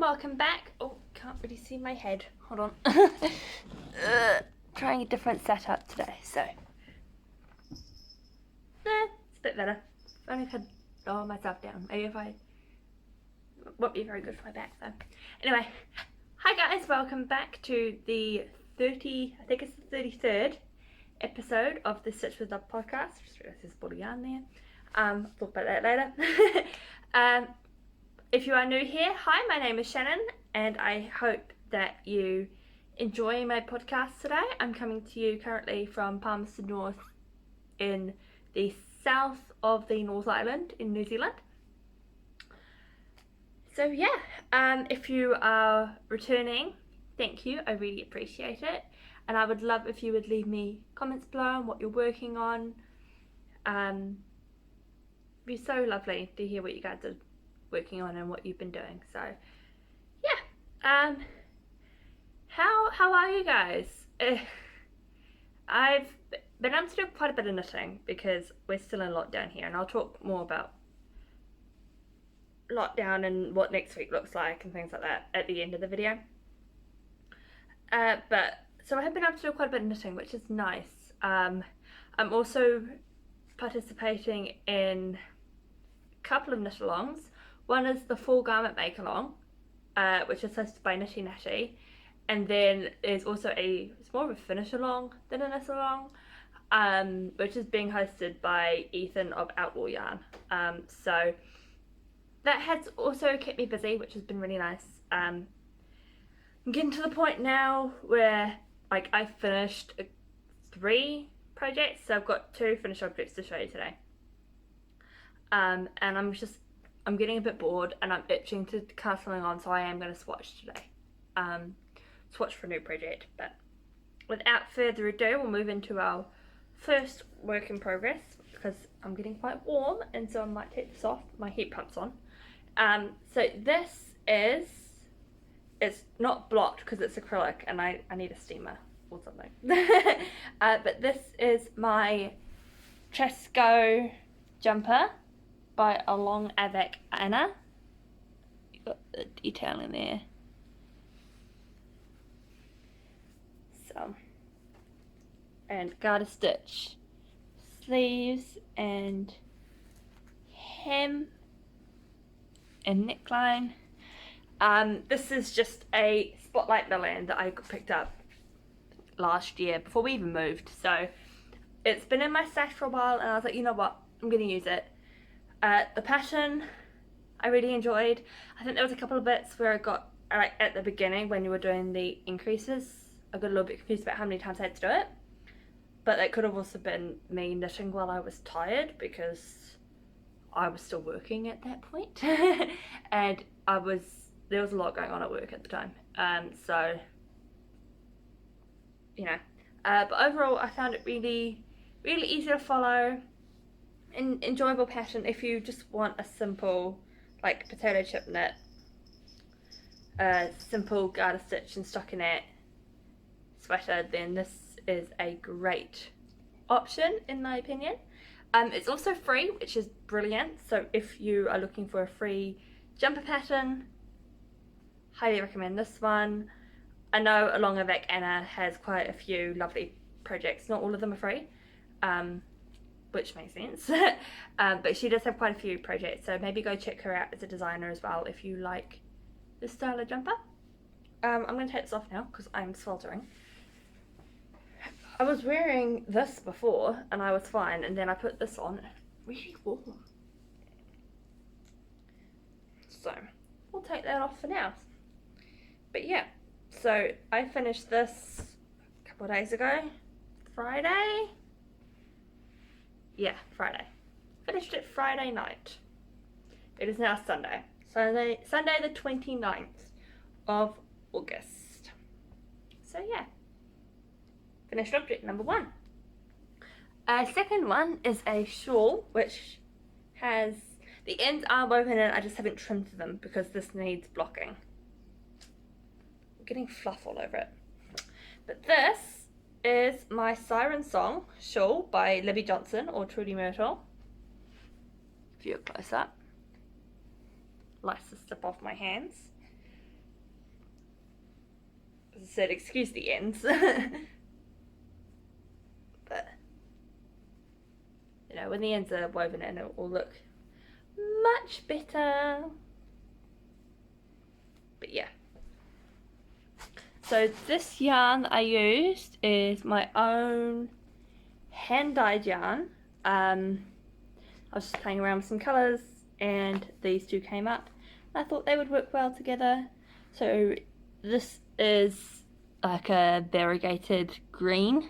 welcome back. Oh, can't really see my head. Hold on. Trying a different setup today, so. It's a bit better. If only I could lower myself down. Maybe if I. Won't be very good for my back though. Anyway, hi guys, welcome back to the 33rd episode of the Stitch with Love podcast. Just realised there's a ball of yarn there. Talk about that later. If you are new here, hi, my name is Shannon, and I hope that you enjoy my podcast today. I'm coming to you currently from Palmerston North in the south of the North Island in New Zealand. So yeah, if you are returning, thank you, I really appreciate it. And I would love if you would leave me comments below on what you're working on. It'd be so lovely to hear what you guys are working on and what you've been doing. So yeah, how are you guys? I've been able to do quite a bit of knitting because we're still in lockdown here, and I'll talk more about lockdown and what next week looks like and things like that at the end of the video. But so I have been able to do quite a bit of knitting, which is nice. I'm also participating in a couple of knit-alongs. One is the Full Garment Make Along, which is hosted by Knitty Natty, and then there's also it's more of a finish along than a knit along, which is being hosted by Ethan of Outlaw Yarn. So that has also kept me busy, which has been really nice. I'm getting to the point now where like I finished 3 projects, so I've got 2 finished objects to show you today. And I'm getting a bit bored and I'm itching to cast something on, so I am going to swatch today. Swatch for a new project. But without further ado, we'll move into our first work in progress because I'm getting quite warm, and so I might take this off. My heat pump's on. So this is, it's not blocked because it's acrylic and I need a steamer or something. But this is my Chesco Jumper by Along Avec Anna. You've got the detail in there. So, and garter stitch sleeves and hem and neckline. This is just a Spotlight Milan that I picked up last year before we even moved. So it's been in my stash for a while, and I was like, you know what, I'm gonna use it. The pattern I really enjoyed. I think there was a couple of bits where I got, like at the beginning when you were doing the increases, I got a little bit confused about how many times I had to do it. But that could have also been me knitting while I was tired because I was still working at that point. And there was a lot going on at work at the time. So, you know. But overall I found it really, really easy to follow. An enjoyable pattern if you just want a simple like potato chip knit, simple garter stitch and stockinette sweater, then this is a great option in my opinion. It's also free, which is brilliant, so if you are looking for a free jumper pattern, highly recommend this one. I know Along Avec Anna has quite a few lovely projects, not all of them are free, which makes sense. But she does have quite a few projects, so maybe go check her out as a designer as well if you like this style of jumper. I'm going to take this off now because I'm sweltering. I was wearing this before and I was fine, and then I put this on, really warm. So we'll take that off for now. But yeah, so I finished this a couple of days ago, Friday. Yeah, Friday. Finished it Friday night. It is now Sunday the 29th of August. So yeah, finished object number 1. Second one is a shawl, which has, the ends are woven in, I just haven't trimmed them because this needs blocking. I'm getting fluff all over it. But this is my Siren Song shawl by Libby Johnson or Trudy Myrtle. If you're close up. Likes to slip off my hands. I said, excuse the ends. But, you know, when the ends are woven in, it will look much better. But yeah. So this yarn I used is my own hand-dyed yarn. I was just playing around with some colours and these two came up. I thought they would work well together. So this is like a variegated green,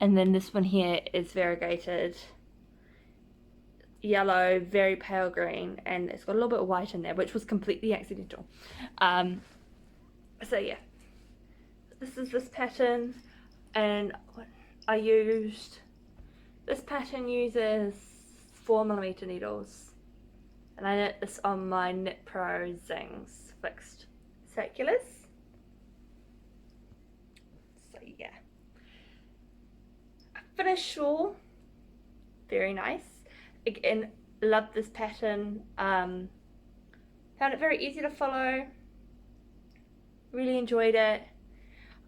and then this one here is variegated yellow, very pale green, and it's got a little bit of white in there, which was completely accidental. So yeah, this is this pattern, and I used, this pattern uses 4mm needles, and I knit this on my Knit Pro Zings fixed circulars. So yeah, a finished shawl, very nice. Again, love this pattern. Found it very easy to follow. Really enjoyed it.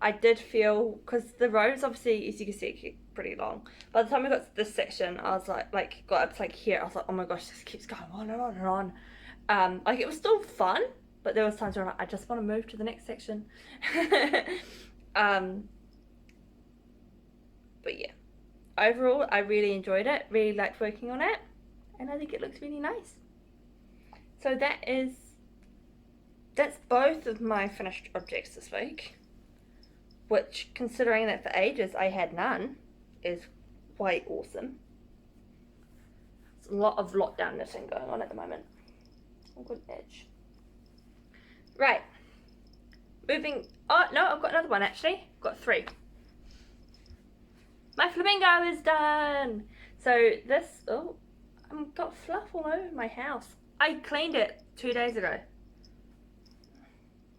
I did feel, because the rows obviously, as you can see, get pretty long. By the time I got to this section, I was like got up to like here, I was like, oh my gosh, this keeps going on and on and on. Like it was still fun, but there was times where I just want to move to the next section. But yeah, overall, I really enjoyed it. Really liked working on it, and I think it looks really nice. So that's both of my finished objects this week, which, considering that for ages I had none, is quite awesome. There's a lot of lockdown knitting going on at the moment. Oh, good edge. Right. Moving. Oh no, I've got another one actually. I've got 3. My flamingo is done. So this. Oh, I've got fluff all over my house. I cleaned it 2 days ago.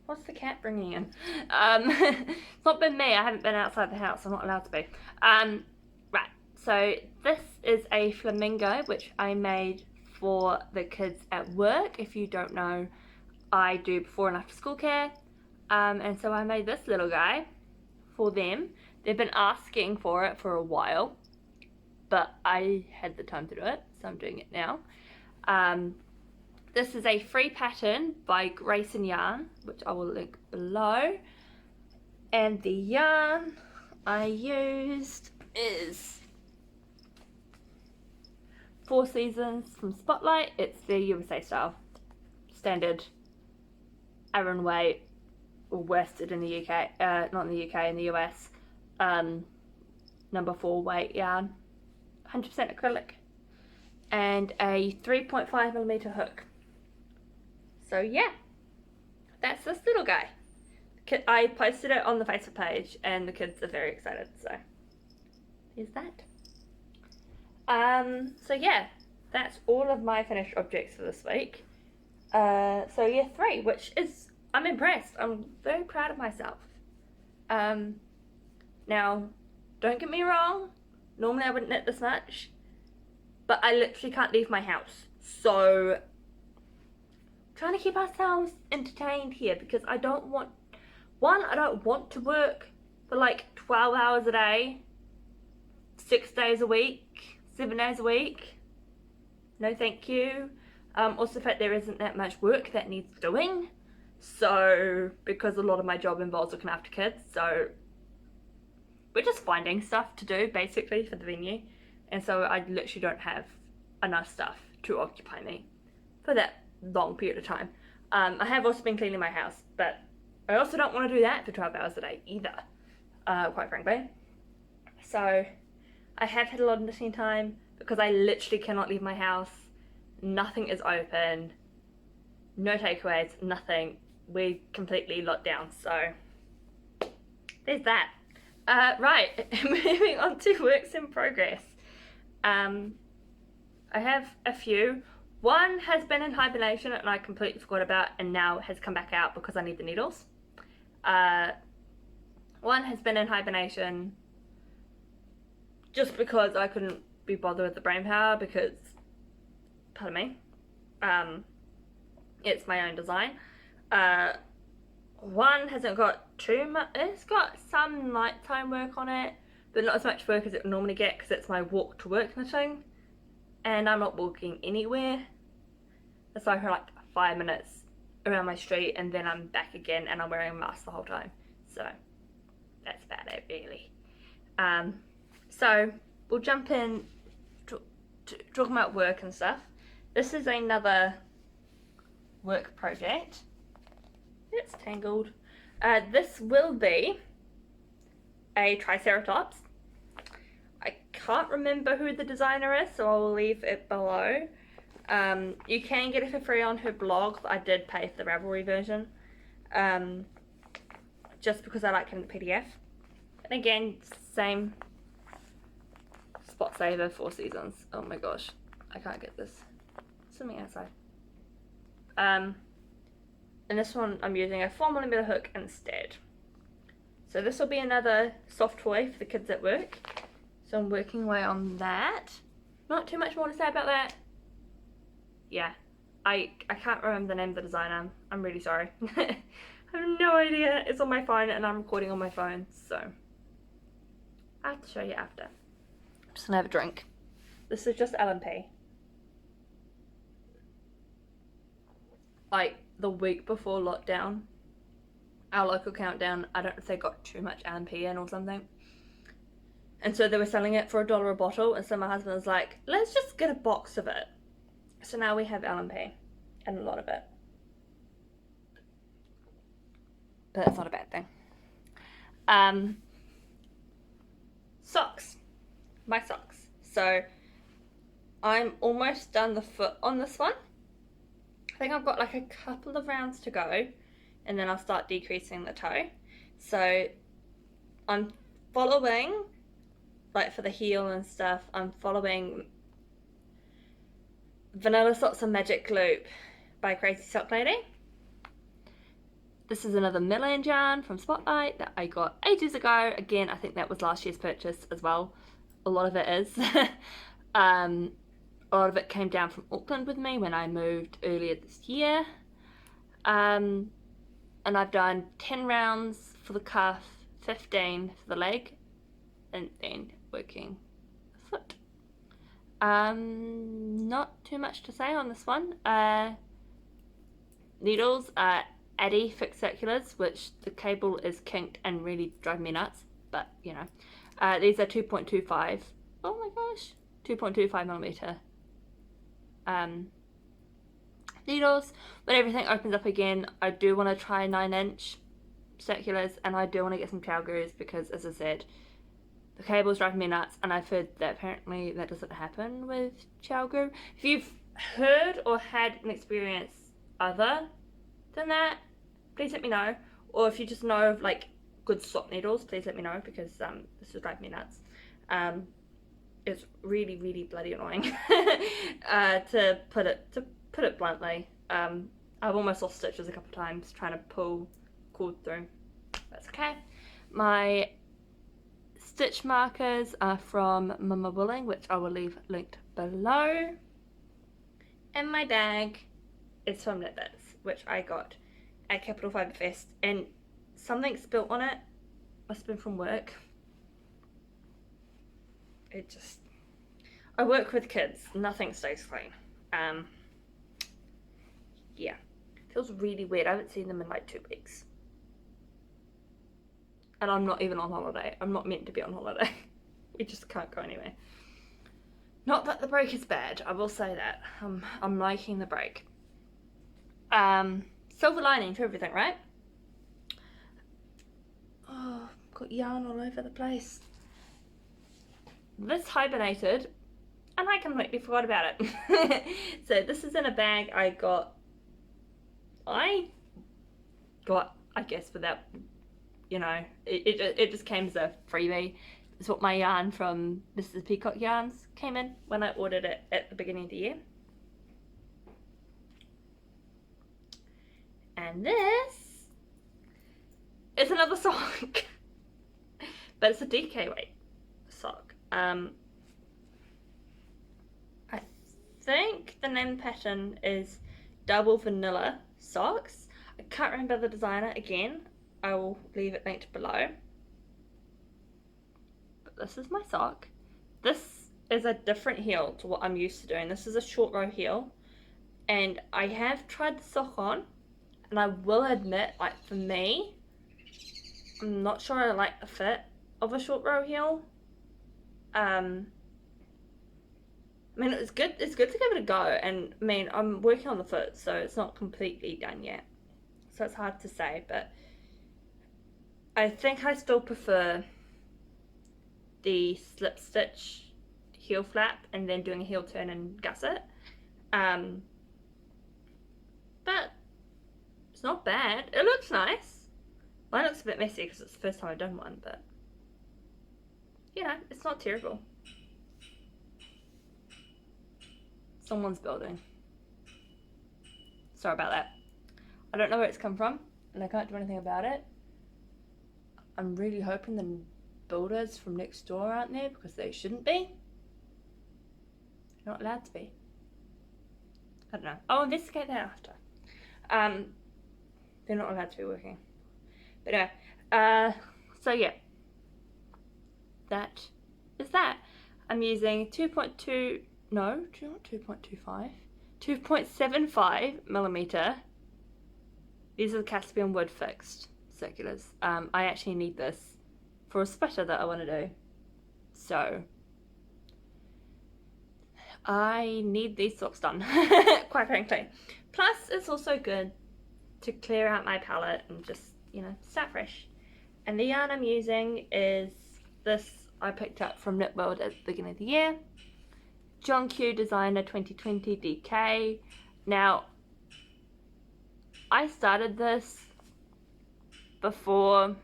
What's the cat bringing in? It's not been me. I haven't been outside the house. I'm not allowed to be. Right. So this is a flamingo, which I made for the kids at work. If you don't know, I do before and after school care. And so I made this little guy for them. They've been asking for it for a while, but I had the time to do it, so I'm doing it now. This is a free pattern by Grace and Yarn, which I will link below. And the yarn I used is 4 Seasons from Spotlight. It's the USA style, standard Aran weight, or worsted in the UK, not in the UK, in the US. Number 4 weight yarn, 100% acrylic, and a 3.5mm hook. So yeah, that's this little guy. I posted it on the Facebook page and the kids are very excited, so here's that. So yeah, that's all of my finished objects for this week. So yeah, 3, which is, I'm impressed. I'm very proud of myself. Now, don't get me wrong, normally I wouldn't knit this much, but I literally can't leave my house. So trying to keep ourselves entertained here, because I don't want, I don't want to work for like 12 hours a day, 6 days a week, 7 days a week. No thank you. Also the fact there isn't that much work that needs doing, so because a lot of my job involves looking after kids, so we're just finding stuff to do basically for the venue, and so I literally don't have enough stuff to occupy me for that long period of time. I have also been cleaning my house, but I also don't want to do that for 12 hours a day either, quite frankly. So I have had a lot of knitting time because I literally cannot leave my house. Nothing is open, no takeaways, nothing. We're completely locked down, so there's that. Right, moving on to works in progress. I have a few. One has been in hibernation and I completely forgot about, and now has come back out because I need the needles. One has been in hibernation just because I couldn't be bothered with the brain power, because, pardon me, it's my own design. One hasn't got too much, it's got some nighttime work on it, but not as much work as it would normally get because it's my walk to work knitting, and I'm not walking anywhere. It's like for like 5 minutes around my street and then I'm back again and I'm wearing a mask the whole time. So that's about it really. So we'll jump in talking about work and stuff. This is another work project. It's tangled. This will be a Triceratops. I can't remember who the designer is, so I'll leave it below. You can get it for free on her blog, but I did pay for the Ravelry version. Just because I like getting the PDF. And again, same spot saver, 4 seasons. Oh my gosh, I can't get this. Something outside. And this one I'm using a 4mm hook instead. So this will be another soft toy for the kids at work. So I'm working away on that. Not too much more to say about that. Yeah, I can't remember the name of the designer. I'm really sorry. I have no idea. It's on my phone and I'm recording on my phone, so I have to show you after. I'm just gonna have a drink. This is just LMP. Like the week before lockdown, our local countdown, I don't know if they got too much LMP in or something. And so they were selling it for $1 a bottle, and so my husband was like, let's just get a box of it. So now we have LMP, and a lot of it. But that's not a bad thing. Socks. My socks. So I'm almost done the foot on this one. I think I've got like a couple of rounds to go, and then I'll start decreasing the toe. So I'm following, like for the heel and stuff, I'm following Vanilla Socks and Magic Loop by Crazy Sock Lady. This is another Milland yarn from Spotlight that I got ages ago. Again, I think that was last year's purchase as well. A lot of it is. A lot of it came down from Auckland with me when I moved earlier this year. And I've done 10 rounds for the calf, 15 for the leg, and then working the foot. Not too much to say on this one. Needles are Addy Fixed Circulars, which the cable is kinked and really drive me nuts, but you know. These are 2.25, oh my gosh, 2.25mm needles. When everything opens up again, I do want to try 9-inch circulars, and I do want to get some chow gurus because, as I said, the cable's driving me nuts, and I've heard that apparently that doesn't happen with chow guru. If you've heard or had an experience other than that, please let me know. Or if you just know of like good sock needles, please let me know, because this is driving me nuts. It's really, really bloody annoying to put it bluntly. I've almost lost stitches a couple of times trying to pull cord through. That's okay. My stitch markers are from Mama Willing, which I will leave linked below. And my bag is from Knit Bits, which I got at Capital Fibre Fest, and something spilt on it. Must have been from work. It just, I work with kids, nothing stays clean. Yeah, feels really weird. I haven't seen them in like 2 weeks. And I'm not even on holiday. I'm not meant to be on holiday. We just can't go anywhere. Not that the break is bad, I will say that. I'm liking the break. Silver lining to everything, right? Oh, got yarn all over the place. This hibernated, and I completely forgot about it. So this is in a bag I got, I guess without, you know, it just came as a freebie. It's what my yarn from Mrs. Peacock Yarns came in when I ordered it at the beginning of the year. And this is another sock, but it's a DK weight sock. I think the name pattern is Double Vanilla Socks. I can't remember the designer again. I will leave it linked below. But this is my sock. This is a different heel to what I'm used to doing. This is a short row heel, and I have tried the sock on, and I will admit, like, for me, I'm not sure I like the fit of a short row heel. I mean, it's good to give it a go, and I mean, I'm working on the foot, so it's not completely done yet, so it's hard to say, but I think I still prefer the slip stitch heel flap and then doing a heel turn and gusset. But it's not bad. It looks nice. Mine looks a bit messy because it's the first time I've done one, but you know, it's not terrible. Someone's building. Sorry about that. I don't know where it's come from, and I can't do anything about it. I'm really hoping the builders from next door aren't there, because they shouldn't be. They're not allowed to be. I don't know. I'll investigate that after. They're not allowed to be working. But anyway, so yeah. That is that. I'm using 2.75 millimeter. These are the Caspian wood fixed circulars. I actually need this for a sweater that I want to do. So I need these socks done, quite frankly. Plus, it's also good to clear out my palette and just, you know, start fresh. And the yarn I'm using is this I picked up from Knit World at the beginning of the year. John Q Designer 2020 DK. Now, I started this before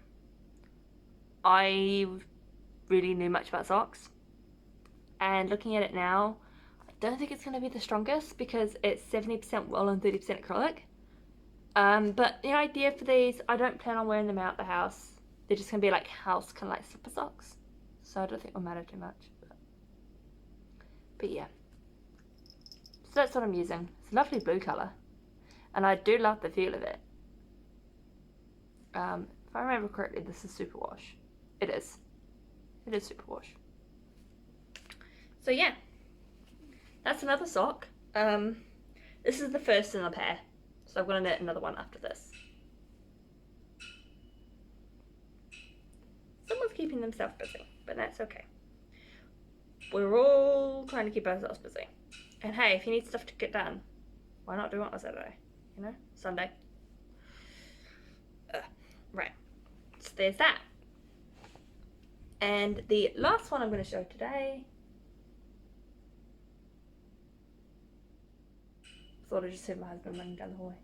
I really knew much about socks. And looking at it now, I don't think it's going to be the strongest because it's 70% wool and 30% acrylic. But the idea for these, I don't plan on wearing them out the house. They're just going to be like house kind of like slipper socks. So I don't think it'll matter too much. But yeah. So that's what I'm using. It's a lovely blue colour. And I do love the feel of it. If I remember correctly, this is Superwash. It is. It is Superwash. So yeah. That's another sock. This is the first in the pair. So I'm going to knit another one after this. Someone's keeping themselves busy, but that's okay. We're all trying to keep ourselves busy. And hey, if you need stuff to get done, why not do it on a Saturday? You know? Sunday. Right. So there's that. And the last one I'm going to show today. Thought I just heard my husband running down the hallway.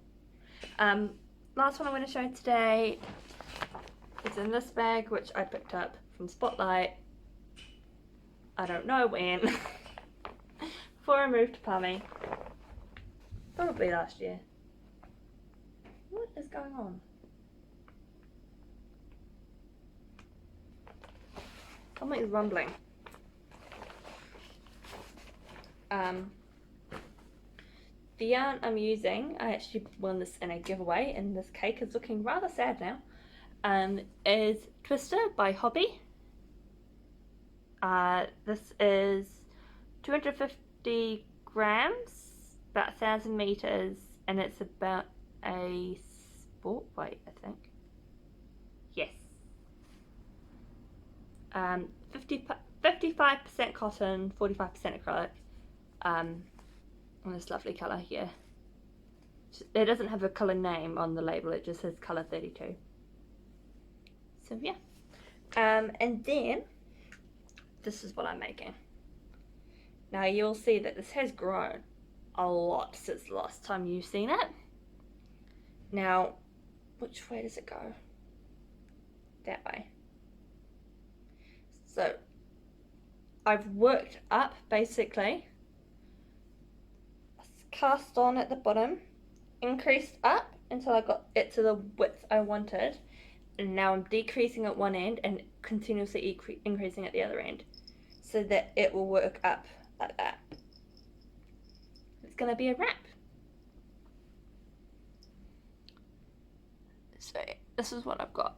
Last one I'm going to show today is in this bag, which I picked up from Spotlight. I don't know when. Before I moved to Palmy. Probably last year. What is going on? Something is rumbling. The yarn I'm using, I actually won this in a giveaway, and this cake is looking rather sad now, is Twister by Hobby. This is 250 grams, about 1,000 meters, and it's about a sport weight, I think. Yes. 55% cotton, 45% acrylic. And this lovely colour here. It doesn't have a colour name on the label, it just says colour 32. So yeah. And then this is what I'm making. Now you'll see that this has grown a lot since the last time you've seen it. Now, which way does it go? That way. So I've worked up basically, cast on at the bottom, increased up until I got it to the width I wanted, and now I'm decreasing at one end and continuously increasing at the other end so that it will work up like that. It's going to be a wrap. So this is what I've got.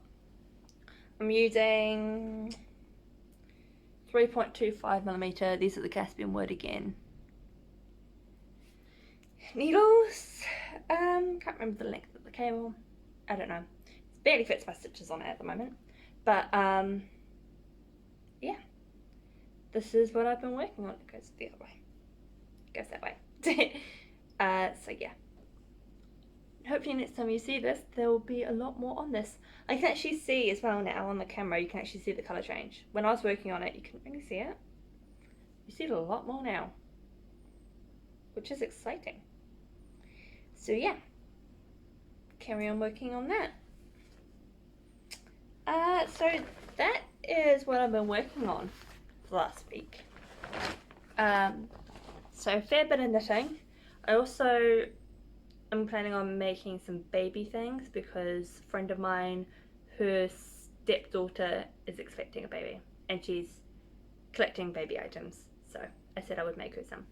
I'm using 3.25mm. These are the Caspian wood again. Needles. Can't remember the length of the cable. I don't know. It barely fits my stitches on it at the moment. But yeah. This is what I've been working on. It goes the other way. It goes that way. So yeah. Hopefully next time you see this, there will be a lot more on this. I can actually see as well now on the camera, you can actually see the colour change. When I was working on it, you couldn't really see it. You see it a lot more now, which is exciting. So yeah, carry on working on that. So that is what I've been working on for last week. So a fair bit of knitting. I also am planning on making some baby things because a friend of mine, her stepdaughter is expecting a baby and she's collecting baby items. So I said I would make her some.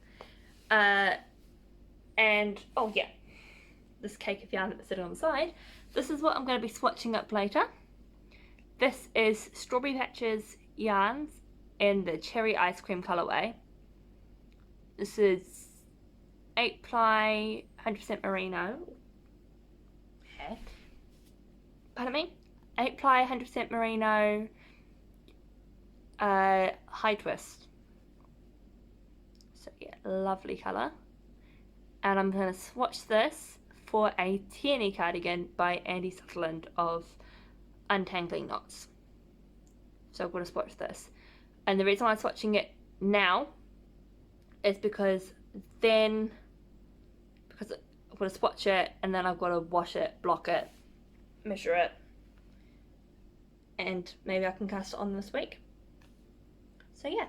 And oh yeah, this cake of yarn that's sitting on the side. This is what I'm going to be swatching up later. This is Strawberry Patches yarns in the Cherry Ice Cream colorway. This is 8 ply 100% merino. Okay. Pardon me? 8 ply 100% merino high twist. So yeah, lovely colour. And I'm going to swatch this for a Tierney cardigan by Andy Sutherland of Untangling Knots. So I'm going to swatch this. And the reason why I'm swatching it now is because I'm going to swatch it and then I've got to wash it, block it, measure it, and maybe I can cast it on this week. So yeah,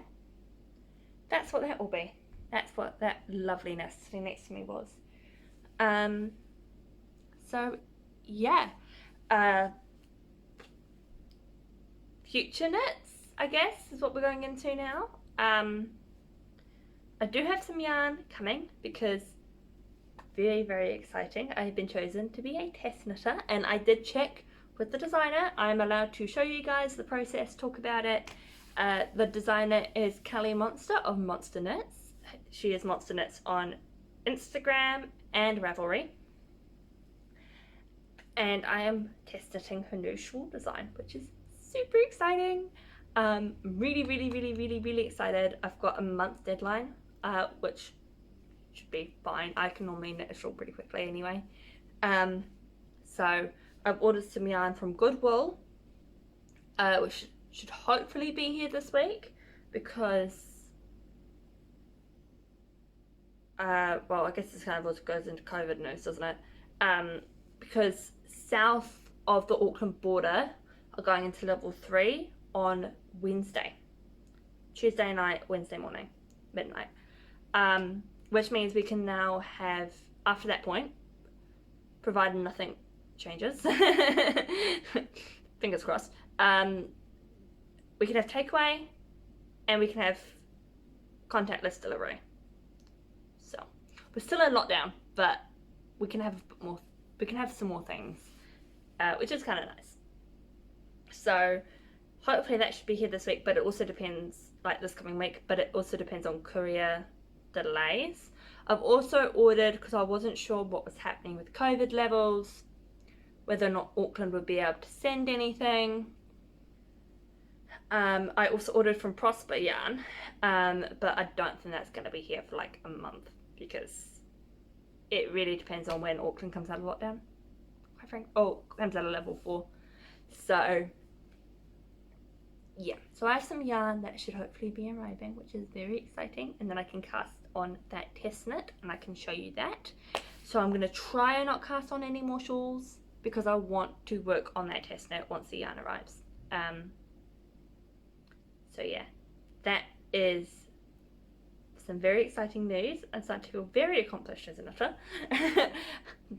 that's what that will be. That's what that loveliness sitting next to me was. So yeah, future knits, I guess, is what we're going into now. I do have some yarn coming because very, very exciting. I have been chosen to be a test knitter and I did check with the designer. I'm allowed to show you guys the process, talk about it. The designer is Kelly Monster of Monster Knits. She is Monster Knits on Instagram and Ravelry. And I am test knitting her new shawl design, which is super exciting. Really, really, really, really, really excited. I've got a month deadline, which should be fine. I can normally knit a shawl pretty quickly anyway. So I've ordered some yarn from Goodwill, which should hopefully be here this week because well, I guess this kind of also goes into COVID news, doesn't it? Because south of the Auckland border are going into level 3 on Wednesday. Tuesday night, Wednesday morning, midnight. Which means we can now have, after that point, provided nothing changes, fingers crossed, we can have takeaway and we can have contactless delivery. So we're still in lockdown, but we can have a bit more, we can have some more things, which is kind of nice. So hopefully that should be here this week, but it also depends, like this coming week, but it also depends on courier delays. I've also ordered, because I wasn't sure what was happening with COVID levels, whether or not Auckland would be able to send anything. I also ordered from Prosper Yarn, but I don't think that's going to be here for like a month because it really depends on when Auckland comes out of lockdown. Quite frankly, comes out of level 4. So yeah, so I have some yarn that should hopefully be arriving, which is very exciting, and then I can cast on that test knit and I can show you that. So I'm going to try and not cast on any more shawls because I want to work on that test knit once the yarn arrives. So yeah, that is some very exciting news. I'm starting to feel very accomplished as a knitter. I'm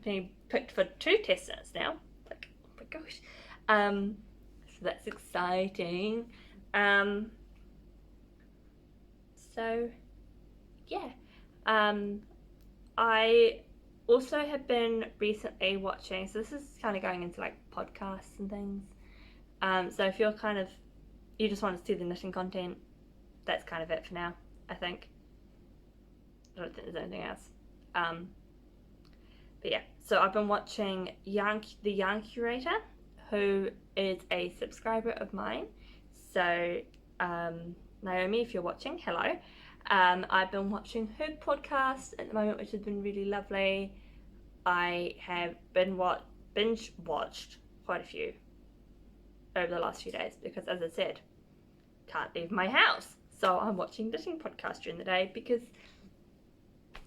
being picked for 2 test knits now. Like, oh my gosh. So that's exciting. So yeah, I also have been recently watching, so this is kind of going into like podcasts and things. So if you're kind of, you just want to see the knitting content, that's kind of it for now, I think. I don't think there's anything else. But yeah, so I've been watching the Yarn Curator, who is a subscriber of mine. So Naomi, if you're watching, hello. I've been watching her podcast at the moment, which has been really lovely. I have been binge watched quite a few over the last few days because, as I said, can't leave my house. So I'm watching knitting podcasts during the day because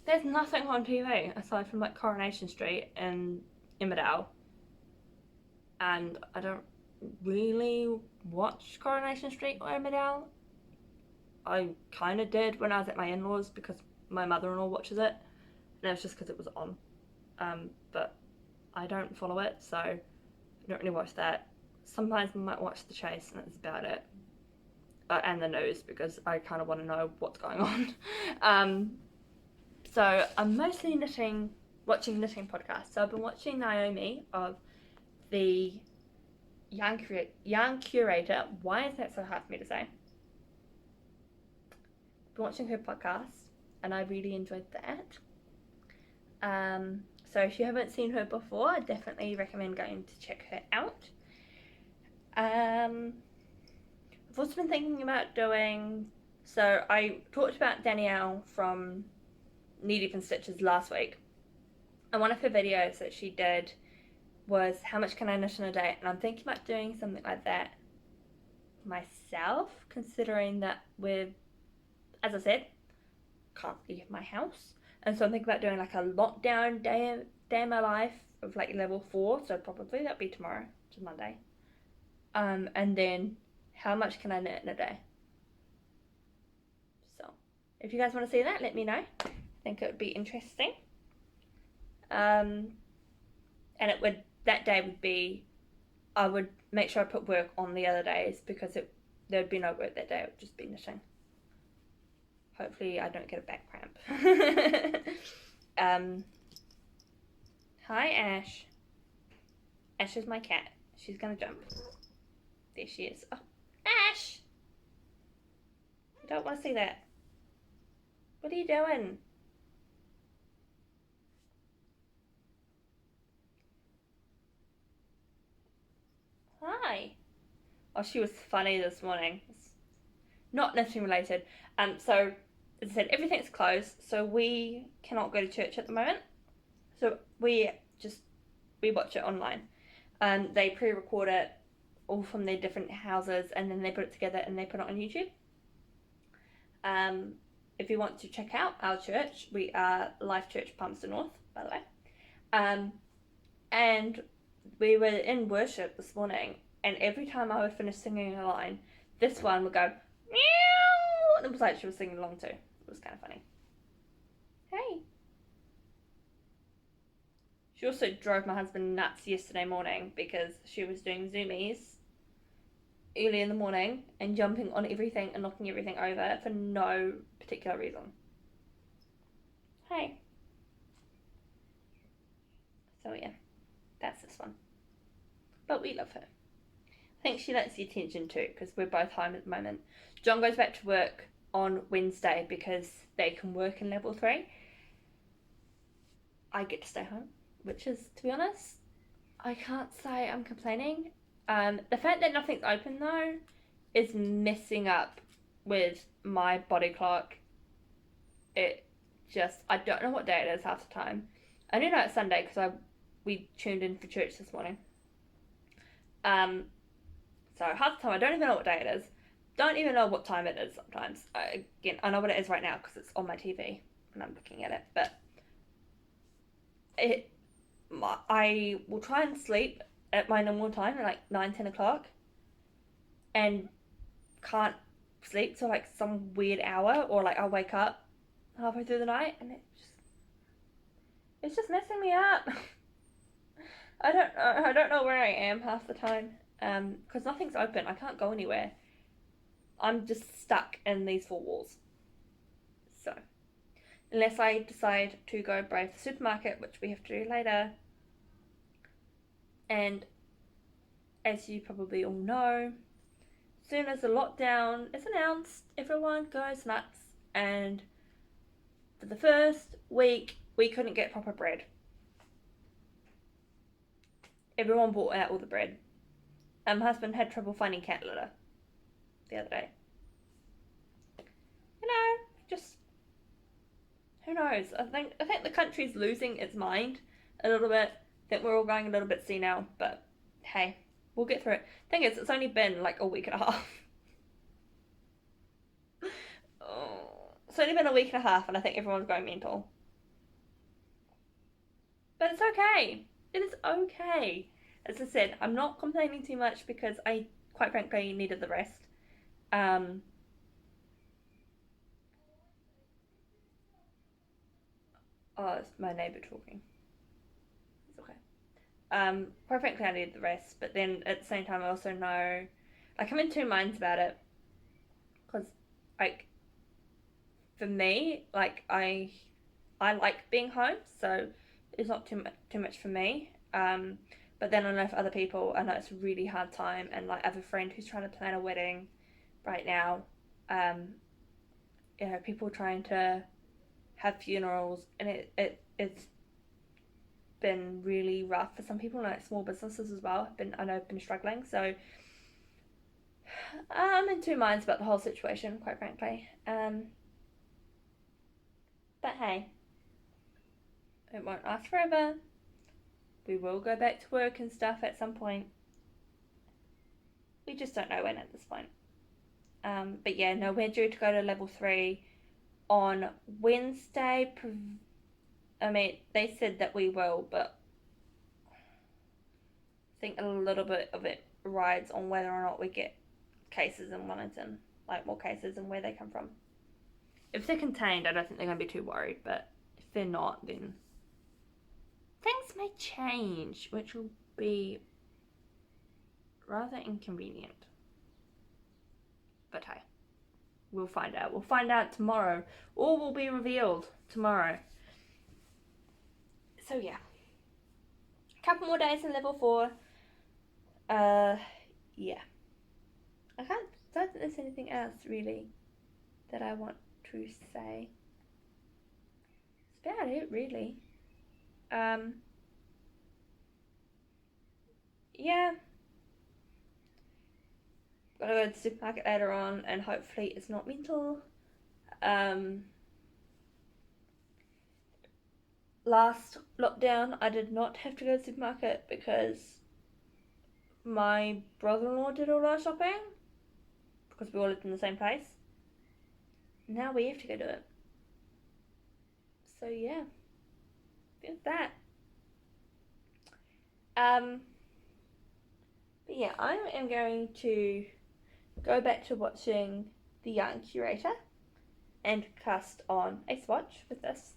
there's nothing on TV aside from like Coronation Street and Emmerdale. And I don't really watch Coronation Street or Emmerdale. I kind of did when I was at my in-laws because my mother-in-law watches it. And it was just because it was on. But I don't follow it, so I don't really watch that. Sometimes I might watch The Chase, and that's about it. And the news, because I kind of want to know what's going on. So I'm mostly watching knitting podcasts. So I've been watching Naomi of the Yarn Curator. Why is that so hard for me to say? I've been watching her podcast, and I really enjoyed that. So if you haven't seen her before, I definitely recommend going to check her out. I've also been thinking about doing, so I talked about Danielle from Knee Deep in Stitches last week, and one of her videos that she did was how much can I knit in a day, and I'm thinking about doing something like that myself, considering that as I said, can't leave my house, and so I'm thinking about doing like a lockdown day in my life of like level 4, so probably that'll be tomorrow, which is Monday, and then how much can I knit in a day. So if you guys want to see that, let me know. I think it would be interesting. And that day would be, I would make sure I put work on the other days because there would be no work that day. It would just be knitting. Hopefully I don't get a back cramp. Hi Ash. Ash is my cat. She's gonna jump. There she is. Oh, Ash! I don't want to see that. What are you doing? Hi. Oh, she was funny this morning. It's not knitting related. So, as I said, everything's closed, so we cannot go to church at the moment. So we watch it online. They pre-record it all from their different houses, and then they put it together and they put it on YouTube. If you want to check out our church, we are Life Church Palmerston North, by the way. And we were in worship this morning, and every time I would finish singing a line, this one would go meow, and it was like she was singing along too. It was kind of funny. Hey. She also drove my husband nuts yesterday morning because she was doing zoomies early in the morning and jumping on everything and knocking everything over for no particular reason. Hey. So yeah, that's this one. But we love her. I think she likes the attention too because we're both home at the moment. John goes back to work on Wednesday because they can work in level 3. I get to stay home, which is, to be honest, I can't say I'm complaining. The fact that nothing's open though is messing up with my body clock. I don't know what day it is half the time. I only know it's Sunday because we tuned in for church this morning. So half the time I don't even know what day it is. Don't even know what time it is sometimes. Again, I know what it is right now because it's on my TV and I'm looking at it. But I will try and sleep at my normal time, like 9-10 o'clock, and can't sleep till like some weird hour, or like I'll wake up halfway through the night and it's just messing me up. I don't know where I am half the time because nothing's open. I can't go anywhere. I'm just stuck in these 4 walls. So unless I decide to go brave the supermarket, which we have to do later. And as you probably all know, as soon as the lockdown is announced, everyone goes nuts, and for the first week we couldn't get proper bread. Everyone bought out all the bread. My husband had trouble finding cat litter the other day. You know, just who knows? I think the country's losing its mind a little bit. I think we're all going a little bit senile, but hey, we'll get through it. Thing is, it's only been like a week and a half. It's only been a week and a half, and I think everyone's going mental. But it's okay. It is okay. As I said, I'm not complaining too much because I, quite frankly, needed the rest. Oh, it's my neighbour talking. It's okay. Quite frankly, I needed the rest, but then at the same time, I also know, like, I'm in two minds about it. Because, like, for me, like, I like being home, so it's not too much for me. But then I know for other people, I know it's a really hard time, and like I have a friend who's trying to plan a wedding right now. You know, people trying to have funerals, and it's been really rough for some people, like small businesses as well. I've been struggling, so I'm in two minds about the whole situation, quite frankly. But hey, it won't last forever. We will go back to work and stuff at some point. We just don't know when at this point. But yeah, no, we're due to go to level 3 on Wednesday. I mean, they said that we will, but I think a little bit of it rides on whether or not we get cases in Wellington, like more cases and where they come from. If they're contained, I don't think they're going to be too worried, but if they're not, then things may change, which will be rather inconvenient. But hey, we'll find out. We'll find out tomorrow. All will be revealed tomorrow. So yeah. A couple more days in level 4. Yeah. I don't think there's anything else really that I want to say. That's about it really. Yeah. Gotta go to the supermarket later on, and hopefully it's not mental. Last lockdown, I did not have to go to the supermarket because my brother-in-law did all our shopping because we all lived in the same place. Now we have to go do it. So yeah, there's that. But yeah, I am going to go back to watching The Young Curator and cast on a swatch with this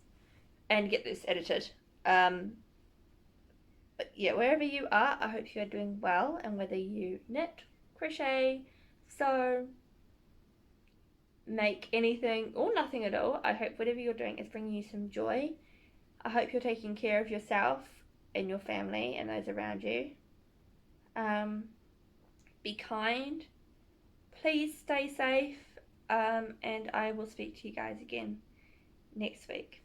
and get this edited. But yeah, wherever you are, I hope you are doing well, and whether you knit, crochet, sew, make anything or nothing at all, I hope whatever you're doing is bringing you some joy. I hope you're taking care of yourself and your family and those around you. Be kind. Please stay safe. And I will speak to you guys again next week.